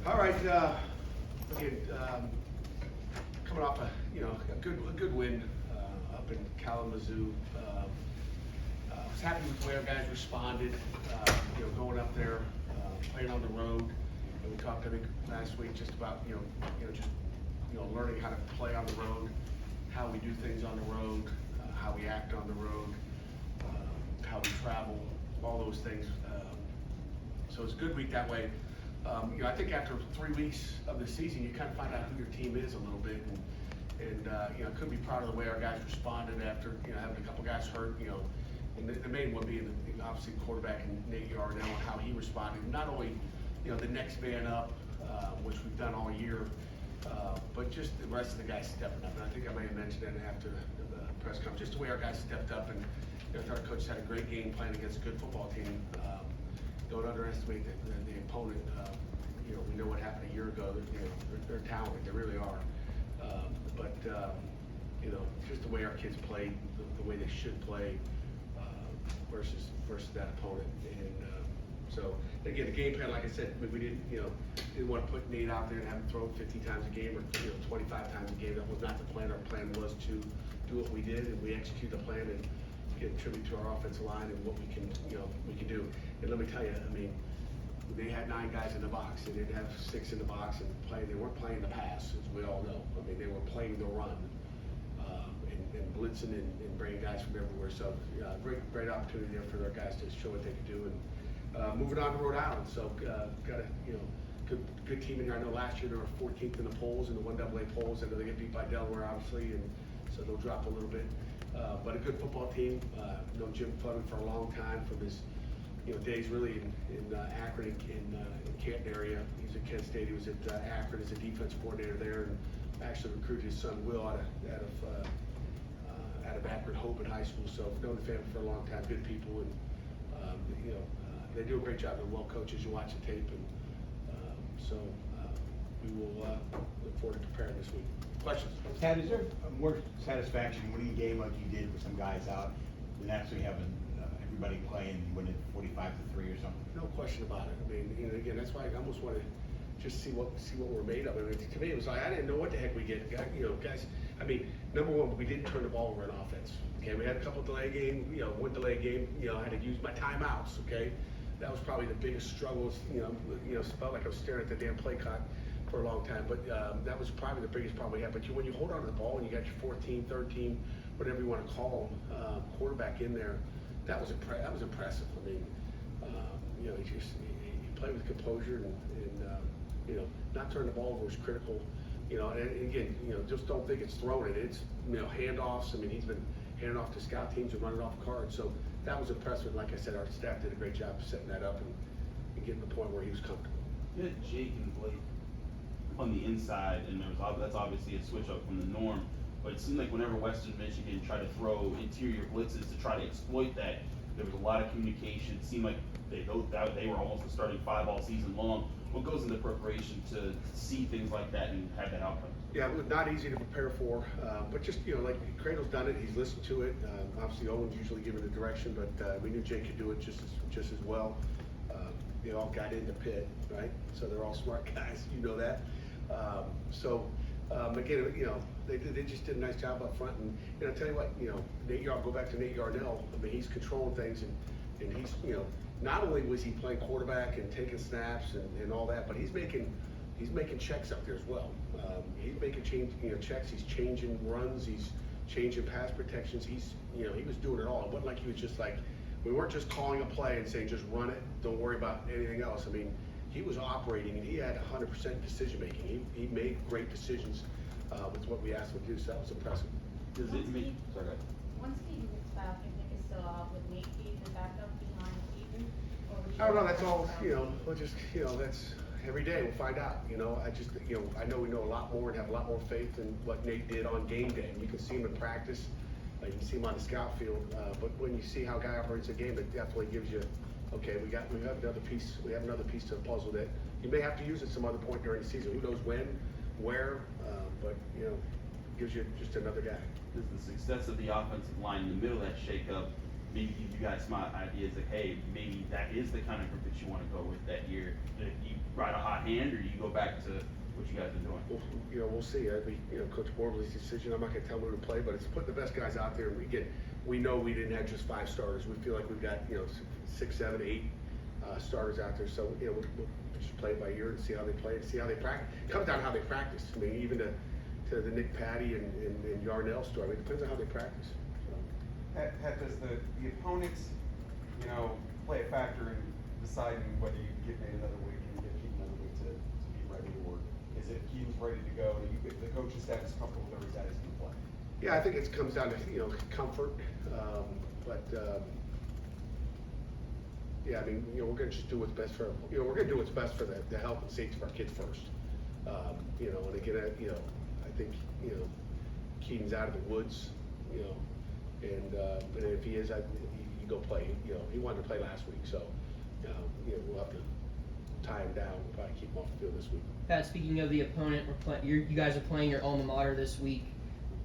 All right, again, coming off a good win up in Kalamazoo. I was happy with the way our guys responded. Going up there, playing on the road, and we talked I think last week just about learning how to play on the road, how we do things on the road, how we act on the road, how we travel, all those things. So it's a good week that way. I think after 3 weeks of the season, you kind of find out who your team is a little bit, and I couldn't be proud of the way our guys responded after having a couple guys hurt. And the main one being obviously quarterback and Nate Yardell and how he responded. Not only the next man up, which we've done all year, but just the rest of the guys stepping up. And I think I may have mentioned that after the press conference, just the way our guys stepped up. And I thought our coach had a great game plan against a good football team. Don't underestimate the opponent. We know what happened a year ago. They're talented. They really are. But just the way our kids played, the way they should play, versus that opponent. And so again, the game plan, like I said, we didn't want to put Nate out there and have him throw 50 times a game or 25 times a game. That was not the plan. Our plan was to do what we did, and we execute the plan and give tribute to our offensive line and what we can do. And let me tell you, they had 9 guys in the box. They didn't have 6 in the box and they weren't playing the pass, as we all know. They were playing the run and blitzing and bringing guys from everywhere. So great opportunity there for our guys to show what they could do. And moving on to Rhode Island. So got a good team in here. I know last year they were 14th in the polls, in the 1AA polls. I know they get beat by Delaware, obviously, and so they'll drop a little bit. But a good football team. Known Jim Fleming for a long time from his days really in Akron and Canton area. He was at Kent State. He was at Akron as a defense coordinator there, and actually recruited his son Will out of Akron Hope in high school. So I've known the family for a long time. Good people, and they do a great job. They're well coached as you watch the tape, and so we will look forward to preparing this week. Questions? Tad, is there more satisfaction winning a game like you did with some guys out than actually having everybody playing and winning 45-3 or something? No question about it. Again, that's why I almost want to just see what we're made of. To me, it was like I didn't know what the heck we get. Guys. Number one, we didn't turn the ball over in offense. Okay, we had a couple delay game. One delay game. I had to use my timeouts. Okay, that was probably the biggest struggle. Felt like I was staring at the damn play clock for a long time. But that was probably the biggest problem we had. But when you hold on to the ball and you got your 14, 13, whatever you want to call them, quarterback in there, that was impressive. He played with composure and not turning the ball over was critical. And again, just don't think it's throwing it. It's handoffs. He's been handing off to scout teams and running off cards. So that was impressive. Like I said, our staff did a great job of setting that up and getting to the point where he was comfortable. You had Jake and Blake on the inside, and that's obviously a switch up from the norm. But it seemed like whenever Western Michigan tried to throw interior blitzes to try to exploit that, there was a lot of communication. It seemed like they were almost the starting 5 all season long. What goes into preparation to see things like that and have that outcome? Yeah, it was not easy to prepare for, but just like Cradle's done it, he's listened to it. Obviously, Owen's usually giving the direction, but we knew Jake could do it just as well. They all got into Pitt, right? So they're all smart guys, that. Again, they just did a nice job up front, and I tell you what, go back to Nate Yardell. He's controlling things, and he's not only was he playing quarterback and taking snaps and all that, but he's making checks up there as well. He's making checks. He's changing runs. He's changing pass protections. He was doing it all. It wasn't like he was just like, we weren't just calling a play and saying just run it. Don't worry about anything else. He was operating, and he had 100% decision making. He made great decisions with what we asked him to do. So that was impressive. Does it make? Sorry, go ahead. Once Keaton gets back, I think it's still out with Nate being the backup behind Keaton. I don't know. That's all. We'll just that's every day we'll find out. I know we know a lot more and have a lot more faith in what Nate did on game day. You can see him in practice. You can see him on the scout field. But when you see how a guy operates a game, it definitely gives you. Okay, we have another piece. We have another piece to the puzzle that you may have to use at some other point during the season. Who knows when, where? But gives you just another guy. Does the success of the offensive line in the middle of that shakeup maybe give you guys some ideas like, hey, maybe that is the kind of group that you want to go with that year. If you ride a hot hand, or you go back to what you guys are doing. Well, we'll see. That'd be, Coach Borbley's decision. I'm not gonna tell him who to play, but it's putting the best guys out there. And we know we didn't have just 5 starters. We feel like we've got, 6, 7, 8 starters out there. So, we'll just play it by ear and see how they play and see how they practice. It comes down to how they practice. I mean, even to the Nick Patty and Yarnell story. I mean, it depends on how they practice. So. Does the opponents, play a factor in deciding whether you get made another week and get Keaton another week to be ready, or is it Keaton's ready to go? The coaching staff is comfortable with every status in play? Yeah, I think it comes down to comfort, yeah, I mean, we're gonna just do what's best for we're gonna do what's best for the health and safety of our kids first. And again, I think Keaton's out of the woods, and if he is, he go play. He wanted to play last week, so we'll have to tie him down. We'll probably keep him off the field this week. Pat, speaking of the opponent, you guys are playing your alma mater this week.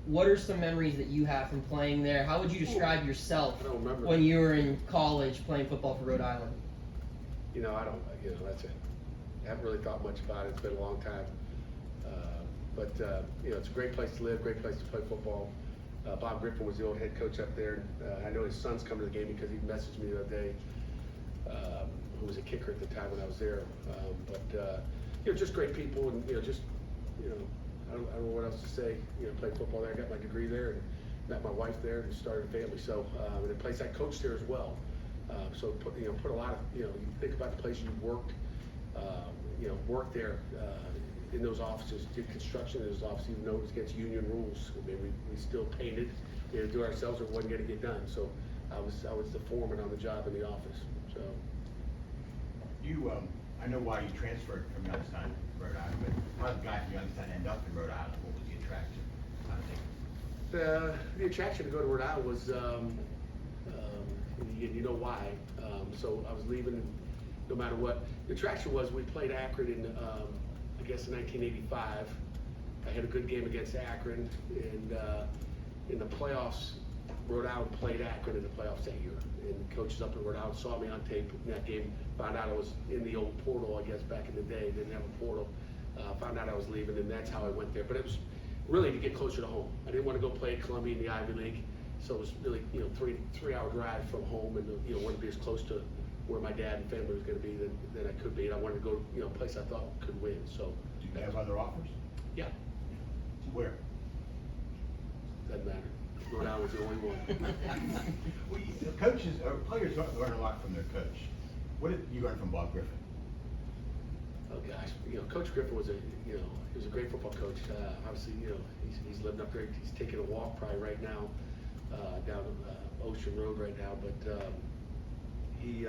What are some memories that you have from playing there? How would you describe yourself I don't remember. when you were in college playing football for Rhode Island? I don't. That's it. I haven't really thought much about it. It's been a long time. It's a great place to live, great place to play football. Bob Griffin was the old head coach up there. I know his son's coming to the game because he messaged me the other day. Who was a kicker at the time when I was there. Just great people, and I don't know what else to say. Played football there. I got my degree there, and met my wife there, and started a family. So, and the place I coached there as well. So put a lot of you think about the place you worked. Worked there in those offices, did construction in those offices, even though it was against union rules. I mean, we still painted. We had to do it ourselves, or it wasn't going to get done. So, I was the foreman on the job in the office. So. I know why you transferred from Youngstown to Rhode Island, but how did the guy from Youngstown end up in Rhode Island? What was the attraction? The attraction to go to Rhode Island was, you know why. So I was leaving no matter what. The attraction was we played Akron in, I guess, in 1985. I had a good game against Akron, and in the playoffs, Rhode Island played Akron in the playoffs that year. And coaches up in Rhode Island saw me on tape in that game, found out I was in the old portal, I guess, back in the day. Didn't have a portal. Found out I was leaving, and that's how I went there. But it was really to get closer to home. I didn't want to go play at Columbia in the Ivy League, so it was really, 3-hour drive from home, and wanted to be as close to where my dad and family was going to be than I could be. And I wanted to go, a place I thought could win. So. Do you have other offers? Yeah. Where? Doesn't matter. Rhode Island was the only one. Coaches or players learn a lot from their coach. What did you learn from Bob Griffin? Oh gosh, Coach Griffin was he was a great football coach. Obviously, he's living up there. He's taking a walk probably right now down Ocean Road right now. But he,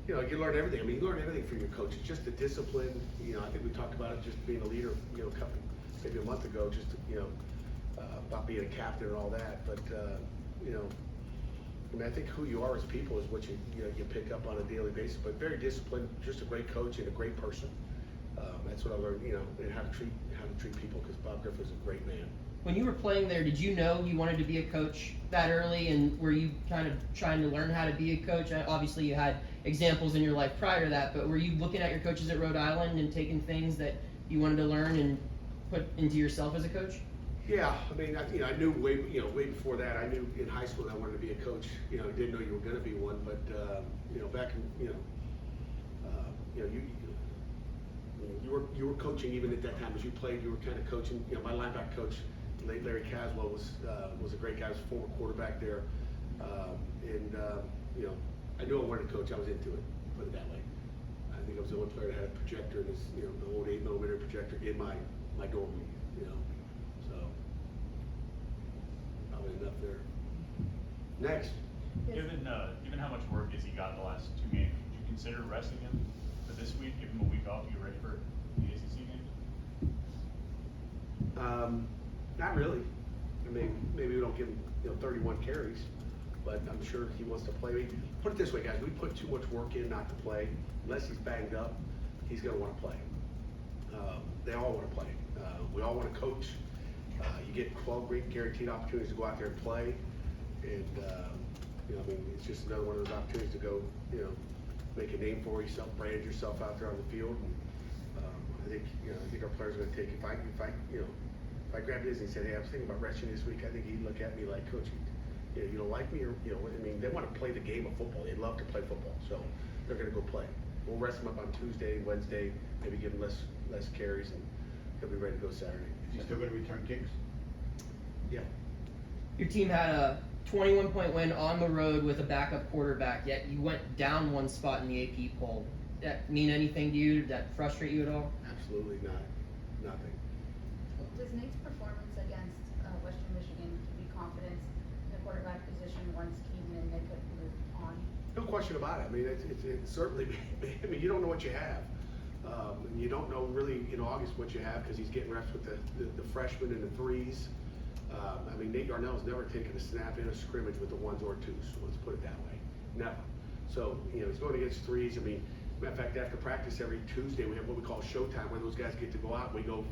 you learn everything. I mean, you learn everything from your coach. It's just the discipline. I think we talked about it just being a leader. Maybe a month ago, just about being a captain and all that. But I think who you are as people is what you pick up on a daily basis. But very disciplined, just a great coach and a great person. That's what I learned, and how to treat people, because Bob Griffin was a great man. When you were playing there, did you know you wanted to be a coach that early, and were you kind of trying to learn how to be a coach? Obviously, you had examples in your life prior to that, but were you looking at your coaches at Rhode Island and taking things that you wanted to learn and put into yourself as a coach? Yeah, I mean, I knew way before that. I knew in high school I wanted to be a coach. I didn't know you were going to be one, but back in you were coaching even at that time as you played. You were kind of coaching. My linebacker coach, Larry Caswell, was a great guy. He was a former quarterback there, I knew I wanted to coach. I was into it. Put it that way. I think I was the only player that had a projector in his, the old 8mm projector in my dorm room. So probably enough there. Next. Given how much work has he got in the last 2 games, would you consider resting him for this week, give him a week off, get ready for the ACC game? Not really. I mean, maybe we don't give him 31 carries, but I'm sure he wants to play. Put it this way, guys: we put too much work in not to play. Unless he's banged up, he's going to want to play. They all want to play. We all want to coach. You get 12 great guaranteed opportunities to go out there and play, and You know, I mean, it's just another one of those opportunities to go, you know, make a name for yourself, brand yourself out there on the field. And I think our players are going to take. If I grabbed his and said, hey, I was thinking about resting this week, I think he'd look at me like, Coach, you don't like me, or I mean, they want to play the game of football. They love to play football, so they're going to go play. We'll rest him up on Tuesday, Wednesday, maybe give him less carries, and he'll be ready to go Saturday. Is he still gonna return kicks? Yeah. Your team had a 21-point win on the road with a backup quarterback, yet you went down one spot in the AP poll. That mean anything to you? Did that frustrate you at all? Absolutely not. Nothing. Does Nate's performance against Western Michigan give you confidence in the quarterback position once Keaton and Nick have moved on? No question about it. I mean, it's certainly. I mean, you don't know what you have. And you don't know really in August what you have because he's getting reps with the freshmen and the threes. I mean, Nate Darnell's never taken a snap in a scrimmage with the ones or twos. So let's put it that way. Never. So he's going against threes. I mean, matter of fact, after practice every Tuesday we have what we call showtime, where those guys get to go out. We go,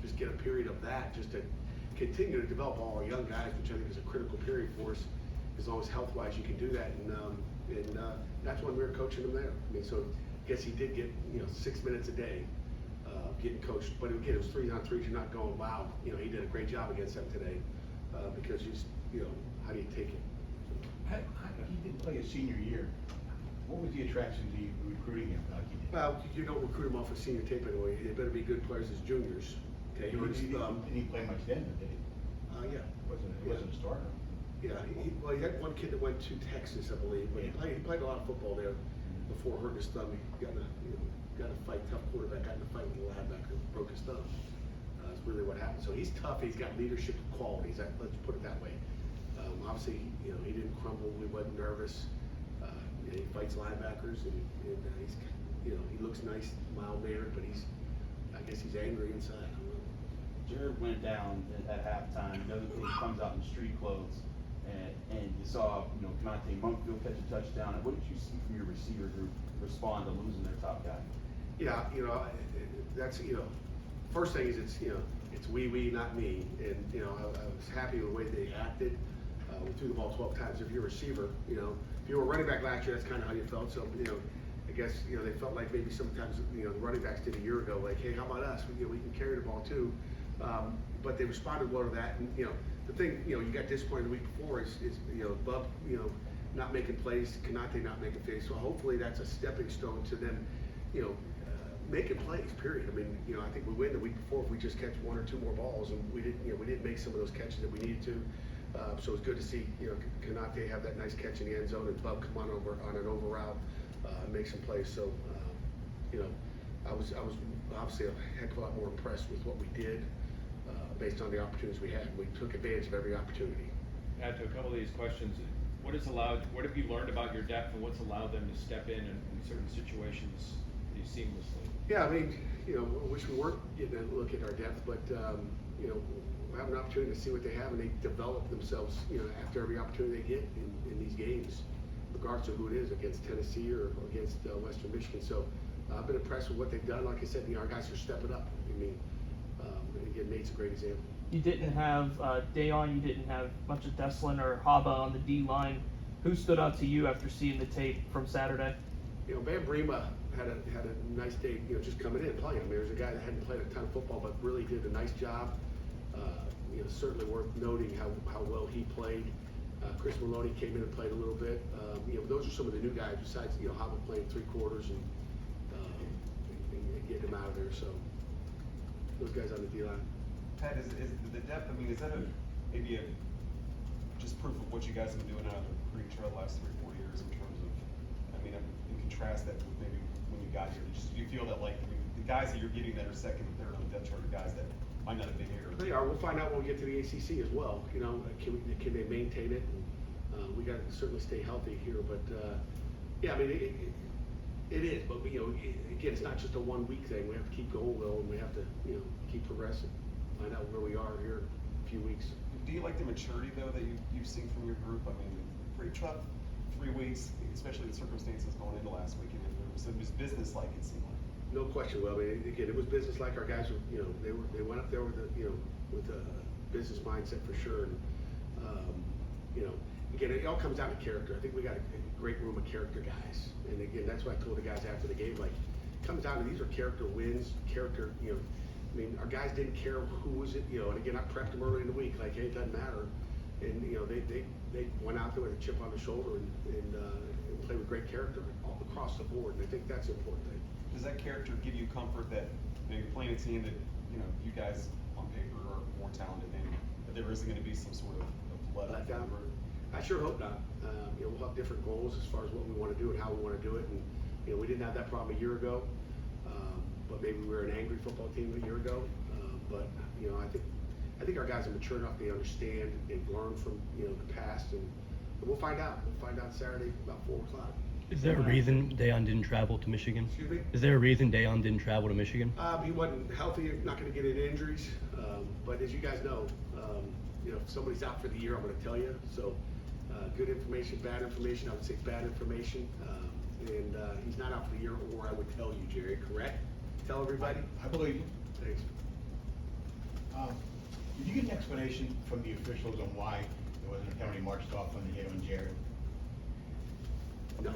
just get a period of that just to continue to develop all our young guys, which I think is a critical period for us. As long as health-wise you can do that, and that's when we were coaching him there. I mean, so I guess he did get 6 minutes a day getting coached, but again, it was 3-on-3s. You're not going, wow, he did a great job against them today because how do you take it? He didn't play his senior year. What was the attraction to you recruiting him like he did? Well, you don't recruit them off of senior tape anyway. They better be good players as juniors. Okay, Didn't he play much then, did he? Yeah. It wasn't a starter. Yeah, he had one kid that went to Texas, I believe, but he played a lot of football there before hurting his thumb. He got in a fight, tough quarterback, got in a fight with the linebacker, broke his thumb. That's really what happened. So he's tough. He's got leadership qualities. Let's put it that way. Obviously, he didn't crumble. He wasn't nervous. He fights linebackers, and he's, he looks nice, mild-mannered, but I guess he's angry inside. I don't know. Jared went down at halftime. The other team comes out in street clothes, and you saw, Kanate Monkfield catch a touchdown. And what did you see from your receiver group respond to losing their top guy? Yeah, that's first thing is it's we, not me, and I was happy with the way they acted. We threw the ball 12 times. If you're a receiver, if you were a running back last year, that's kind of how you felt. So I guess they felt like maybe sometimes the running backs did a year ago, like, hey, how about us? We can carry the ball too. But they responded well to that, and the thing you got disappointed the week before is Bub not making plays, Kanate not making plays. So hopefully that's a stepping stone to them making plays. Period. I mean I think we win the week before if we just catch one or two more balls, and we didn't make some of those catches that we needed to. So it's good to see Kanate have that nice catch in the end zone and Bub come on over on an over route and make some plays. So I was obviously a heck of a lot more impressed with what we did based on the opportunities we had. We took advantage of every opportunity. Add to a couple of these questions. What have you learned about your depth, and what's allowed them to step in certain situations seamlessly? Yeah, I mean, I wish we weren't getting a look at our depth, but we have an opportunity to see what they have, and they develop themselves, after every opportunity they get in these games, regardless of who it is, against Tennessee or against Western Michigan. So I've been impressed with what they've done. Like I said, our guys are stepping up. I mean, again, Nate's a great example. You didn't have Dayon, you didn't have much of Deslin or Haba on the D line. Who stood out to you after seeing the tape from Saturday? Van Brema had a nice day, just coming in and playing. I mean, there's a guy that hadn't played a ton of football, but really did a nice job. Certainly worth noting how well he played. Chris Maloney came in and played a little bit. Those are some of the new guys besides, Haba playing 3 quarters and getting him out of there. So those guys on the D-line. Pat, is the depth, is that maybe just proof of what you guys have been doing out of the recruiting trail the last 3 or 4 years in terms of, in contrast that with maybe when you got here, do you feel that the guys that you're getting that are second and third on the depth chart are guys that might not have been here? They are. We'll find out when we get to the ACC as well. Can they maintain it? And, we got to certainly stay healthy here, but yeah, it is. But again, it's not just a 1 week thing. We have to keep going though, and we have to keep progressing. Find out where we are here in a few weeks. Do you like the maturity though that you've seen from your group? Pretty tough 3 weeks, especially the circumstances going into last weekend. It was business-like, it seemed like. No question. Well, again, it was business like. Our guys were, they went up there with with a business mindset for sure. And again, it all comes down to character. I think we got a great room of character guys. And again, that's what I told the guys after the game, like, it comes down to these are character wins, character, you know, I mean, our guys didn't care who was it, you know, and again, I prepped them early in the week, like, hey, it doesn't matter. And, you know, they went out there with a chip on their shoulder and played with great character all across the board, and I think that's an important thing. Does that character give you comfort that, you know, you're playing a team that, you know, you guys on paper are more talented than, that there isn't gonna be some sort of let down? I sure hope not. You know, we'll have different goals as far as what we want to do and how we want to do it. And, you know, we didn't have that problem a year ago, but maybe we were an angry football team a year ago. But, you know, I think our guys are mature enough, they understand, they've learned from, you know, the past, and we'll find out. We'll find out Saturday about 4 o'clock. Is there a reason Dayon didn't travel to Michigan? Excuse me? Is there a reason Dayon didn't travel to Michigan? He wasn't healthy, not going to get any injuries. But as you guys know, you know, if somebody's out for the year, I'm going to tell you. So, good information, bad information. I would say bad information. And he's not out for the year, or I would tell you, Jerry. Correct? Tell everybody. I believe you. Thanks. Did you get an explanation from the officials on why there wasn't a penalty marched off when they hit on Jared? No.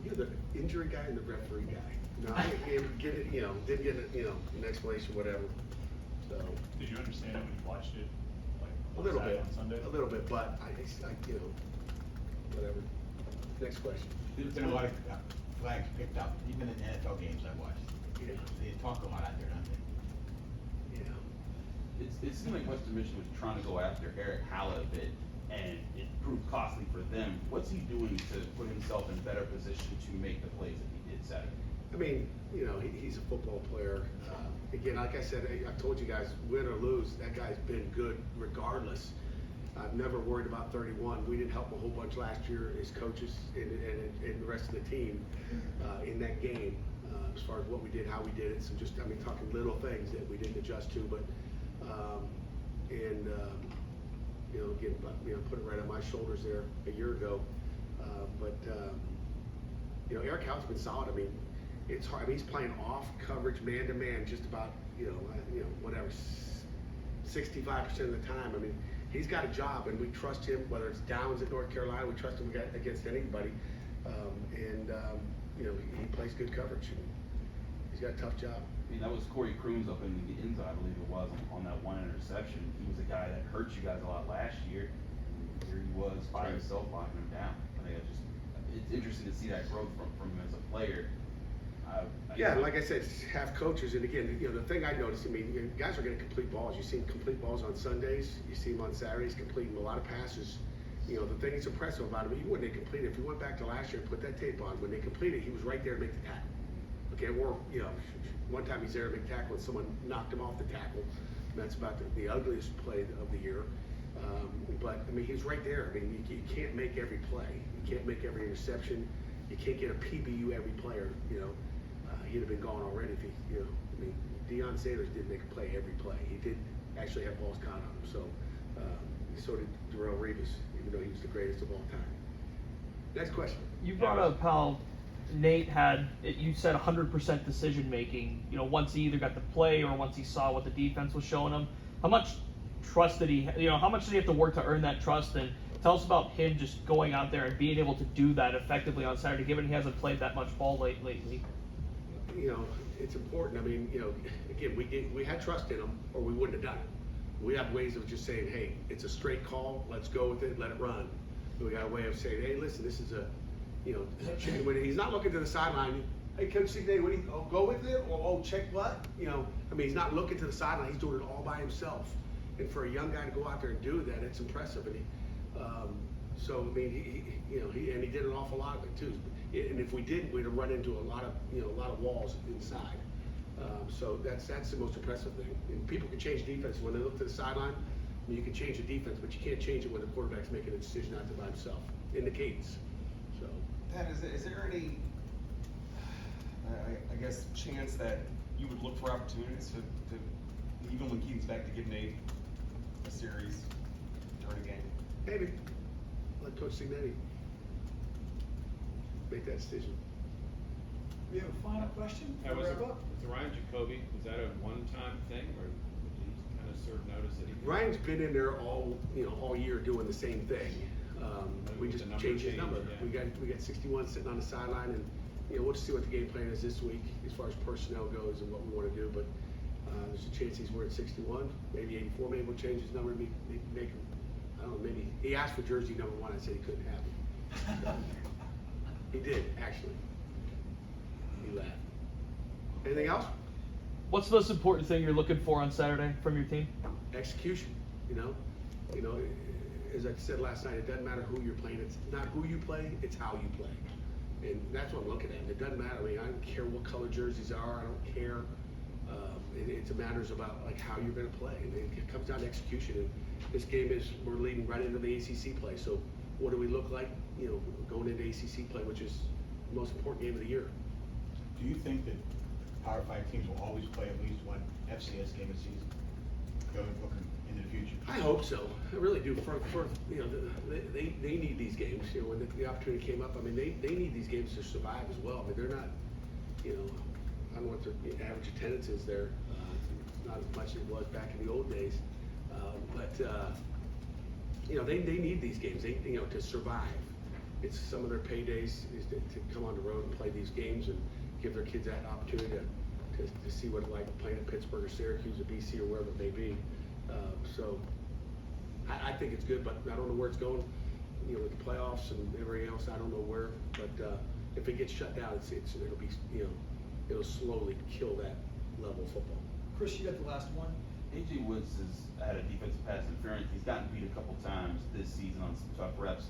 You're the injury guy and the referee guy. No, I didn't get it. You know, didn't get it. You know, an explanation, whatever. So. Did you understand it when you watched it, like A little bit, on Sunday? a little bit, but I, you know, whatever. Next question. There's been a lot of flags picked up, even in NFL games I watched. Yeah. They talk a lot out there, don't they? Yeah. It seemed like Western Michigan was trying to go after Eric Hallett a bit, and it proved costly for them. What's he doing to put himself in better position to make the plays that he did Saturday? I mean, you know, he's a football player. Again, like I said, I told you guys, win or lose, that guy's been good regardless. I've never worried about 31. We didn't help a whole bunch last year as coaches and the rest of the team in that game as far as what we did, how we did it. So just, I mean, talking little things that we didn't adjust to, but you know, again, you know, put it right on my shoulders there a year ago. You know, Eric Howell's been solid. I mean, it's hard. I mean, he's playing off coverage, man to man, just about, you know, whatever, 65% of the time. I mean, he's got a job, and we trust him. Whether it's downs at North Carolina, we trust him against anybody. You know, he plays good coverage, and he's got a tough job. I mean, that was Corey Crooms up in the end zone, I believe it was, on that one interception. He was a guy that hurt you guys a lot last year. And here he was by himself locking him down. I think it's interesting to see that growth from him as a player. Yeah, like I said, have coaches, and again, you know, the thing I noticed, I mean, you guys are going to complete balls. You see him complete balls on Sundays. You see him on Saturdays completing a lot of passes. You know, the thing that's impressive about him, he wouldn't have completed. If we went back to last year and put that tape on, when they completed, he was right there to make the tackle. Okay, or, you know, one time he's there to make tackle and someone knocked him off the tackle. That's about the ugliest play of the year. But, I mean, he's right there. I mean, you can't make every play. You can't make every interception. You can't get a PBU every player, you know. He'd have been gone already if he, you know, I mean, Deion Sanders did make a play every play. He did actually have balls caught on him. So did Darrelle Revis, even though he was the greatest of all time. Next question. You brought up how Nate had, you said 100% decision making, you know, once he either got the play or once he saw what the defense was showing him. How much trust did he, you know, how much did he have to work to earn that trust? And tell us about him just going out there and being able to do that effectively on Saturday, given he hasn't played that much ball lately. You know, it's important. I mean, you know, again, we had trust in him, or we wouldn't have done it. We have ways of just saying, hey, it's a straight call, let's go with it, let it run. And we got a way of saying, hey, listen, this is a, you know, when he's not looking to the sideline, hey, Coach CJ, what do you, go with it, or oh, check what? You know, I mean, he's not looking to the sideline, he's doing it all by himself. And for a young guy to go out there and do that, it's impressive. And so, I mean, he did an awful lot of it too. And if we didn't, we'd have run into a lot of walls inside. So that's the most impressive thing. And people can change defense when they look to the sideline. I mean, you can change the defense, but you can't change it when the quarterback's making a decision out there by himself in the cadence. So, Pat, is there any, I guess, chance that you would look for opportunities to even when Keaton's back, to give Nate a series during a game? maybe let Coach Signetti make that decision. We have a final question? Was Ryan Jacoby, was that a one-time thing, or did he kind to serve notice that he. Ryan's been in there all year doing the same thing. We With just the number changed his change, number. yeah. We got 61 sitting on the sideline, and we'll just see what the game plan is this week as far as personnel goes and what we want to do. But there's a chance he's wearing 61, maybe 84. Maybe we'll change his number. Make him. I don't know. Maybe he asked for jersey number 1. I said he couldn't have it. He did actually. He laughed. Anything else? What's the most important thing you're looking for on Saturday from your team? Execution. As I said last night, it doesn't matter who you're playing. It's not who you play, it's how you play. And that's what I'm looking at. It doesn't matter. I mean, I don't care what color jerseys are. I don't care. It matters about like how you're going to play. And it comes down to execution. And this game we're leading right into the ACC play. So what do we look like? Going into ACC play, which is the most important game of the year. Do you think that Power 5 teams will always play at least one FCS game a season, looking into the future? I hope so. I really do. They need these games. When the opportunity came up, I mean, they need these games to survive as well. I mean, they're not, I don't know what their average attendance is there. It's not as much as it was back in the old days. They need these games. To survive. It's some of their paydays is to come on the road and play these games and give their kids that opportunity to see what it's like playing in Pittsburgh or Syracuse or BC or wherever it may be. So I think it's good, but I don't know where it's going. With the playoffs and everything else, I don't know where. But if it gets shut down, it'll be it'll slowly kill that level of football. Chris, you got the last one? AJ Woods has had a defensive pass interference. He's gotten beat a couple times this season on some tough reps.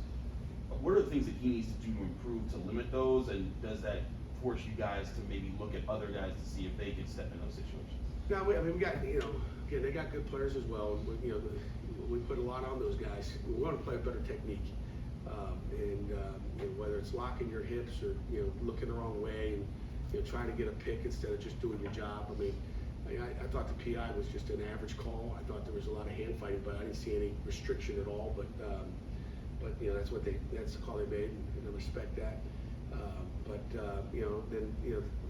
What are the things that he needs to do to improve to limit those, and does that force you guys to maybe look at other guys to see if they can step in those situations? No, we got again they got good players as well. We put a lot on those guys. We want to play a better technique, whether it's locking your hips or looking the wrong way and trying to get a pick instead of just doing your job. I mean, I thought the PI was just an average call. I thought there was a lot of hand fighting, but I didn't see any restriction at all. But that's the call they made, and I respect that. Then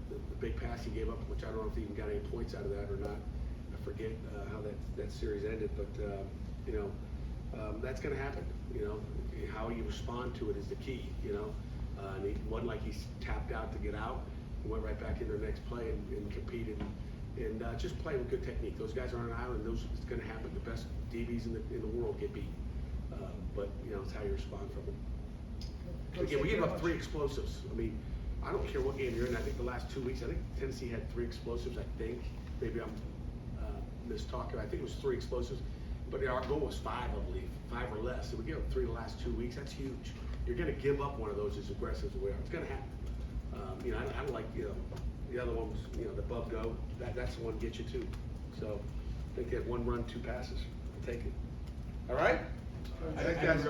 the big pass he gave up, which I don't know if he even got any points out of that or not. I forget how that series ended, but that's going to happen. How you respond to it is the key. And it wasn't like he tapped out to get out. He went right back into the next play and competed and just play with good technique. Those guys are on an island. It's going to happen. The best DBs in the world get beat. But it's how you respond from it. Again, we gave up 3 explosives. I mean, I don't care what game you're in. I think the last 2 weeks, I think Tennessee had 3 explosives. I think maybe I'm mistalking. I think it was 3 explosives, but our goal was 5, I believe, 5 or less. So we gave up 3 the last 2 weeks. That's huge. You're going to give up one of those as aggressive as we are. It's going to happen. I don't like the other one was the above go. That's the one to get you too. So I think they had 1 run, 2 passes. I'll take it. All right. I think that's